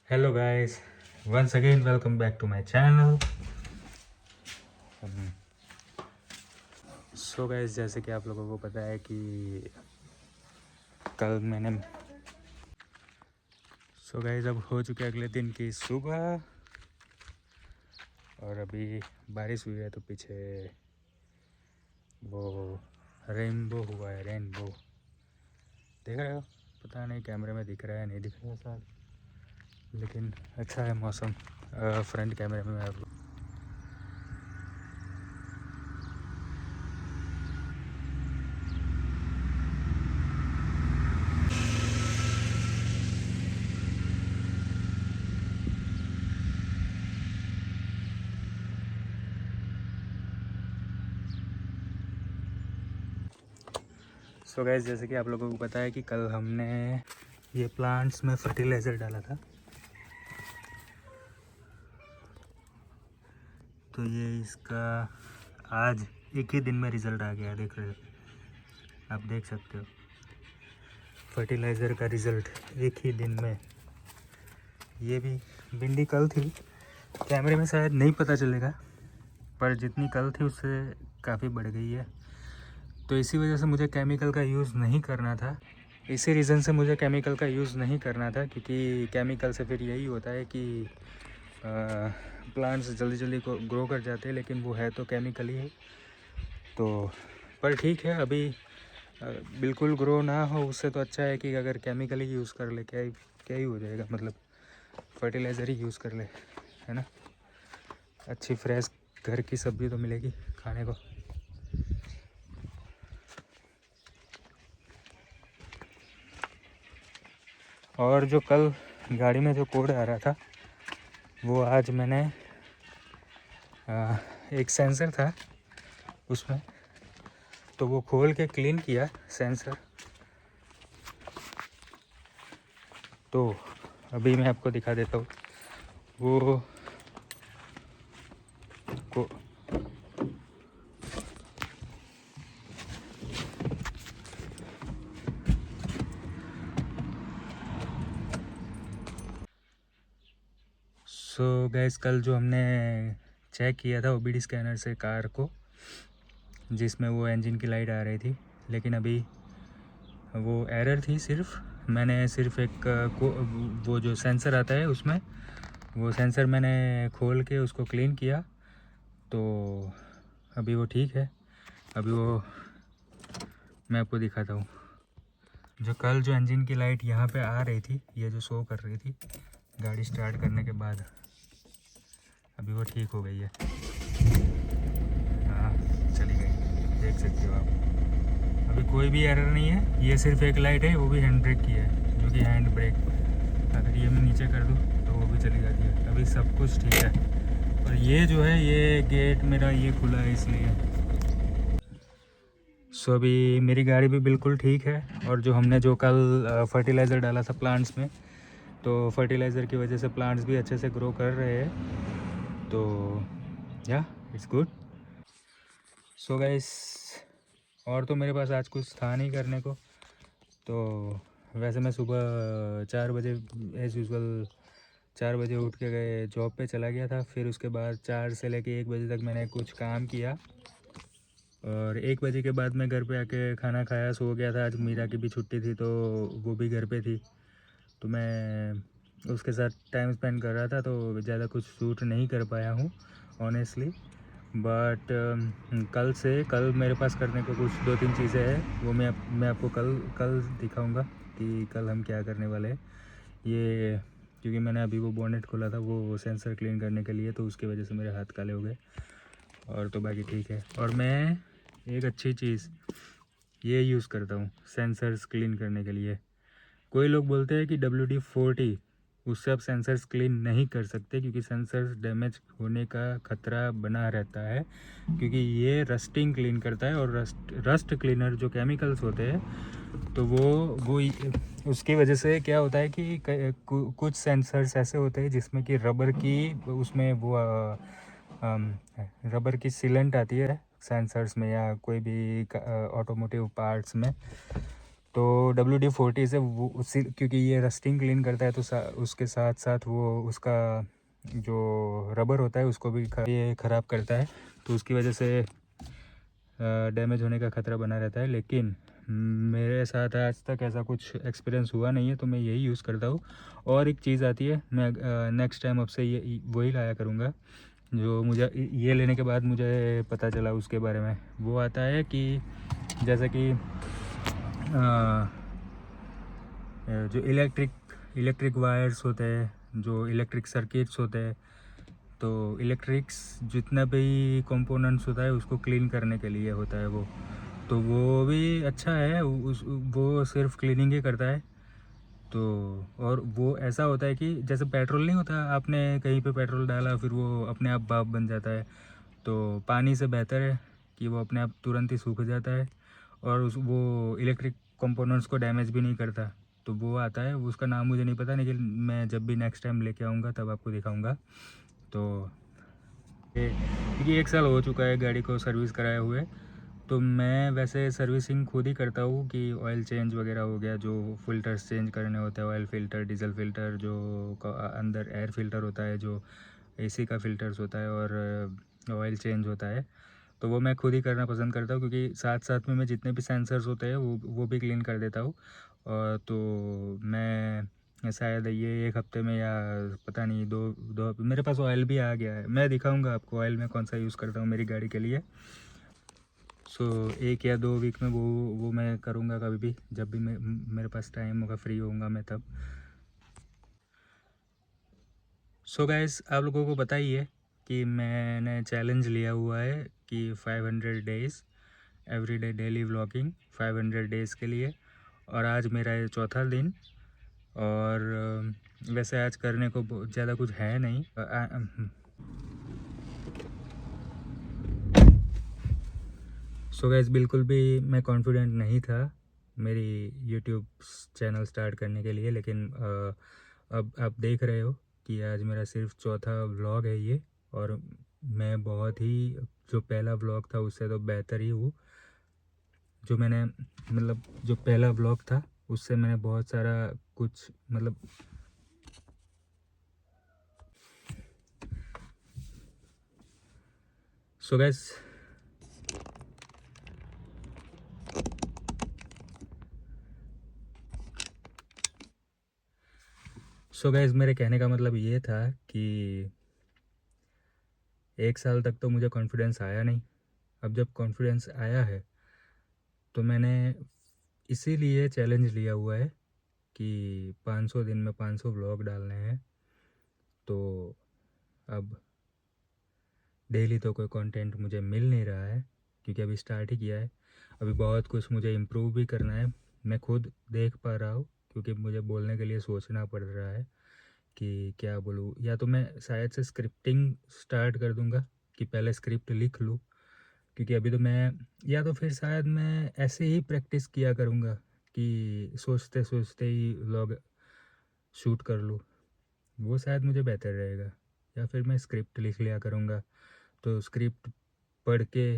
Hello guys, once again welcome back to my channel. So guys, जैसे कि आप लोगों को पता है कि कल मैंने गाइस अब हो चुके अगले दिन की सुबह और अभी बारिश हुई है तो पीछे वो रेनबो हुआ है। रेनबो देख रहे हो? पता नहीं कैमरे में दिख रहा है नहीं दिख रहा है शायद, लेकिन अच्छा है मौसम। फ्रंट कैमरे में आप गाइस, जैसे कि आप लोगों को पता है कि कल हमने ये प्लांट्स में फर्टिलाइज़र डाला था, तो ये इसका आज एक ही दिन में रिज़ल्ट आ गया। देख रहे हो, आप देख सकते हो फर्टिलाइज़र का रिज़ल्ट एक ही दिन में। ये भी भिंडी कल थी, कैमरे में शायद नहीं पता चलेगा, पर जितनी कल थी उससे काफ़ी बढ़ गई है। तो इसी वजह से मुझे केमिकल का यूज़ नहीं करना था। इसी रीज़न से मुझे केमिकल का यूज़ नहीं करना था, क्योंकि केमिकल से फिर यही होता है कि प्लांट्स जल्दी जल्दी को ग्रो कर जाते हैं, लेकिन वो है तो केमिकल ही है। तो पर ठीक है, अभी बिल्कुल ग्रो ना हो उससे तो अच्छा है कि अगर केमिकल ही यूज़ कर ले। क्या ही हो जाएगा, मतलब फर्टिलाइज़र ही यूज़ कर ले, है ना। अच्छी फ्रेश घर की सब्ज़ी तो मिलेगी खाने को। और जो कल गाड़ी में जो कोड आ रहा था वो आज मैंने एक सेंसर था उसमें, तो वो खोल के क्लीन किया सेंसर। तो अभी मैं आपको दिखा देता हूँ वो को। गैस, कल जो हमने चेक किया था ओबीडी स्कैनर से कार को, जिसमें वो इंजन की लाइट आ रही थी, लेकिन अभी वो एरर थी। मैंने सिर्फ एक वो जो सेंसर आता है उसमें, वो सेंसर मैंने खोल के उसको क्लीन किया, तो अभी वो ठीक है। अभी वो मैं आपको दिखाता हूँ। जो कल जो इंजन की लाइट यहाँ पे आ रही थी, ये जो शो कर रही थी गाड़ी स्टार्ट करने के बाद, अभी वो ठीक हो गई है। हाँ, चली गई, देख सकते हो आप। अभी कोई भी एरर नहीं है, ये सिर्फ एक लाइट है, वो भी हैंड ब्रेक की है, जो कि हैंड ब्रेक। अगर ये मैं नीचे कर दूँ तो वो भी चली जाती है। अभी सब कुछ ठीक है। और ये जो है, ये गेट मेरा ये खुला है इसलिए। अभी मेरी गाड़ी भी बिल्कुल ठीक है। और जो हमने जो कल फर्टिलाइज़र डाला था प्लांट्स में, तो फर्टिलाइज़र की वजह से प्लांट्स भी अच्छे से ग्रो कर रहे हैं। तो या इट्स गुड। गाइस, और तो मेरे पास आज कुछ था नहीं करने को। तो वैसे मैं सुबह 4 बजे एज़ यूजुअल 4 बजे उठ के गए, जॉब पे चला गया था। फिर उसके बाद 4 से लेके 1 बजे तक मैंने कुछ काम किया, और 1 बजे के बाद मैं घर पे आके खाना खाया, सो गया था। आज मीरा की भी छुट्टी थी तो वो भी घर पे थी, तो मैं उसके साथ टाइम स्पेंड कर रहा था, तो ज़्यादा कुछ शूट नहीं कर पाया हूँ ऑनेस्टली। बट कल मेरे पास करने को कुछ 2-3 चीज़ें हैं, वो मैं आपको कल दिखाऊंगा कि कल हम क्या करने वाले हैं। ये क्योंकि मैंने अभी वो बोनेट खोला था वो सेंसर क्लीन करने के लिए, तो उसकी वजह से मेरे हाथ काले हो गए। और तो बाकी ठीक है। और मैं एक अच्छी चीज़ ये यूज़ करता हूँ सेंसर्स क्लीन करने के लिए। कोई लोग बोलते हैं कि WD-40 उससे आप सेंसर्स क्लीन नहीं कर सकते, क्योंकि सेंसर्स डैमेज होने का ख़तरा बना रहता है, क्योंकि ये रस्टिंग क्लीन करता है। और रस्ट क्लीनर जो केमिकल्स होते हैं, तो वो उसकी वजह से क्या होता है कि कुछ सेंसर्स ऐसे होते हैं जिसमें कि रबर की उसमें वो रबर की सीलेंट आती है सेंसर्स में, या कोई भी ऑटोमोटिव पार्ट्स में। तो WD-40 से वो उसी, क्योंकि ये रस्टिंग क्लीन करता है तो उसके साथ साथ वो उसका जो रबर होता है उसको भी ये ख़राब करता है, तो उसकी वजह से डैमेज होने का ख़तरा बना रहता है। लेकिन मेरे साथ आज तक ऐसा कुछ एक्सपीरियंस हुआ नहीं है, तो मैं यही यूज़ करता हूँ। और एक चीज़ आती है, मैं नेक्स्ट टाइम अब से ये वही लाया करूँगा जो मुझे ये लेने के बाद मुझे पता चला उसके बारे में। वो आता है कि जैसे कि जो इलेक्ट्रिक वायर्स होते हैं, जो इलेक्ट्रिक सर्किट्स होते हैं, तो इलेक्ट्रिक्स जितना भी कंपोनेंट्स होता है उसको क्लीन करने के लिए होता है वो, तो वो भी अच्छा है। वो सिर्फ क्लीनिंग ही करता है। तो और वो ऐसा होता है कि जैसे पेट्रोल नहीं होता, आपने कहीं पे पेट्रोल डाला फिर वो अपने आप भाप बन जाता है, तो पानी से बेहतर है कि वो अपने आप तुरंत ही सूख जाता है और वो इलेक्ट्रिक कंपोनेंट्स को डैमेज भी नहीं करता। तो वो आता है, उसका नाम मुझे नहीं पता, लेकिन मैं जब भी नेक्स्ट टाइम लेके आऊँगा तब आपको दिखाऊँगा। तो क्योंकि 1 साल हो चुका है गाड़ी को सर्विस कराए हुए, तो मैं वैसे सर्विसिंग खुद ही करता हूँ कि ऑयल चेंज वगैरह हो गया, जो फ़िल्टर्स चेंज करने होते हैं, ऑयल फ़िल्टर, डीजल फ़िल्टर, जो अंदर एयर फ़िल्टर होता है, जो एसी का फ़िल्टर्स होता है, और ऑयल चेंज होता है, तो वो मैं खुद ही करना पसंद करता हूँ, क्योंकि साथ साथ में मैं जितने भी सेंसर्स होते हैं वो भी क्लीन कर देता हूँ। और तो मैं शायद ये 1 हफ्ते में, या पता नहीं, दो दो मेरे पास ऑयल भी आ गया है, मैं दिखाऊंगा आपको ऑयल मैं कौन सा यूज़ करता हूँ मेरी गाड़ी के लिए। सो 1 या 2 वीक में वो मैं करूँगा कभी भी, जब भी मेरे पास टाइम होगा, फ्री होऊंगा मैं तब। सो गाइस, आप लोगों को बताइए कि मैंने चैलेंज लिया हुआ है कि 500 days everyday daily vlogging 500 days के लिए, और आज मेरा ये चौथा दिन। और वैसे आज करने को बहुत ज़्यादा कुछ है नहीं। सो गाइस, बिल्कुल भी मैं कॉन्फिडेंट नहीं था मेरी यूट्यूब चैनल स्टार्ट करने के लिए, लेकिन अब आप देख रहे हो कि आज मेरा सिर्फ चौथा व्लॉग है ये, और मैं बहुत ही, जो पहला व्लॉग था उससे तो बेहतर ही हूँ। जो मैंने, मतलब जो पहला व्लॉग था उससे मैंने बहुत सारा कुछ, मतलब सो गाइस, मेरे कहने का मतलब ये था कि 1 साल तक तो मुझे कॉन्फिडेंस आया नहीं। अब जब कॉन्फिडेंस आया है तो मैंने इसीलिए चैलेंज लिया हुआ है कि 500 दिन में 500 व्लॉग डालने हैं। तो अब डेली तो कोई कंटेंट मुझे मिल नहीं रहा है, क्योंकि अभी स्टार्ट ही किया है। अभी बहुत कुछ मुझे इम्प्रूव भी करना है, मैं खुद देख पा रहा हूँ, क्योंकि मुझे बोलने के लिए सोचना पड़ रहा है कि क्या बोलूँ। या तो मैं शायद से स्क्रिप्टिंग स्टार्ट कर दूँगा, कि पहले स्क्रिप्ट लिख लूँ, क्योंकि अभी तो मैं, या तो फिर शायद मैं ऐसे ही प्रैक्टिस किया करूँगा कि सोचते सोचते ही व्लॉग शूट कर लूँ, वो शायद मुझे बेहतर रहेगा। या फिर मैं स्क्रिप्ट लिख लिया करूँगा, तो स्क्रिप्ट पढ़ के